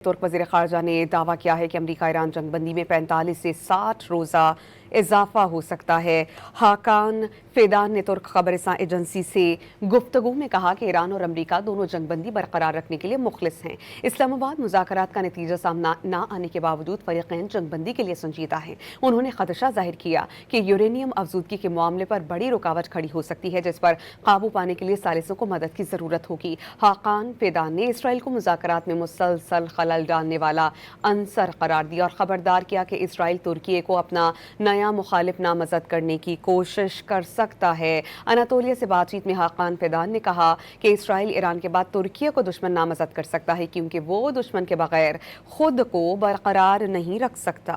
तुर्क वज़ीर ख़ारजा ने दावा किया है कि अमरीका ईरान जंगबंदी में 45 से 60 रोज़ा इजाफा हो सकता है। हाकान फेदान ने तुर्क खबरसां एजेंसी से गुफ्तगू में कहा कि ईरान और अमरीका दोनों जंगबंदी बरकरार रखने के लिए मुखलिस हैं। इस्लामाबाद मुज़ाकरात का नतीजा सामना न आने के बावजूद फ़रीक़ैन जंगबंदी के लिए संजीदा हैं। उन्होंने खदशा जाहिर किया कि यूरेनियम अफजूदगी के मामले पर बड़ी रुकावट खड़ी हो सकती है, जिस पर काबू पाने के लिए सालिसों को मदद की ज़रूरत होगी। हाकान फेदान ने इसराइल को मुज़ाकरात में मुसलसल खलल डालने वाला अंसर करार दिया और खबरदार किया कि इसराइल तुर्की को अपना नया मुखालिफ नामजद करने की कोशिश कर सकता है। अनातोलिया से बातचीत में हाकान फेदान ने कहा कि इसराइल ईरान के बाद तुर्की को दुश्मन नामजद कर सकता है, क्योंकि वो दुश्मन के बगैर खुद को बरकरार नहीं रख सकता।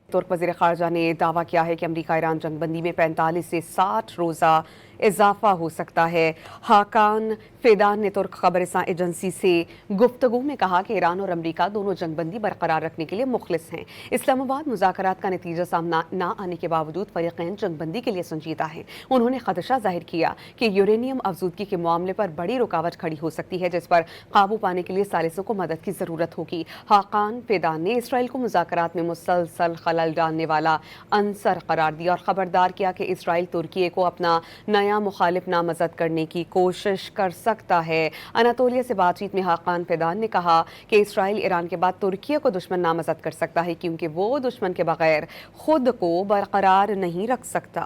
तुर्क वज़ीर ख़ारजा ने दावा किया है कि अमरीका ईरान जंगबंदी में 45 से 60 रोज़ा इजाफा हो सकता है। हाकान फेदान ने तुर्क खबरसां एजेंसी से गुफ्तगू में कहा कि ईरान और अमरीका दोनों जंगबंदी बरकरार रखने के लिए मुखलिस हैं। इस्लामाबाद मुज़ाकरात का नतीजा सामना न आने के बावजूद फ़रीक़ैन जंगबंदी के लिए संजीदा हैं। उन्होंने खदशा जाहिर किया कि यूरेनियम अफजूदगी के मामले पर बड़ी रुकावट खड़ी हो सकती है, जिस पर काबू पाने के लिए सालिसों को मदद की ज़रूरत होगी। हाकान फेदान ने इसराइल को मुज़ाकरात में मुसलसल खलल डालने वाला अंसर करार दिया और खबरदार किया कि इसराइल तुर्की को अपना नया मुखालिफ नामजद करने की कोशिश कर सकता है। अनातोलिया से बातचीत में हाकान फेदान ने कहा कि इसराइल ईरान के बाद तुर्की को दुश्मन नामजद कर सकता है, क्योंकि वो दुश्मन के बगैर खुद को बरकरार नहीं रख सकता।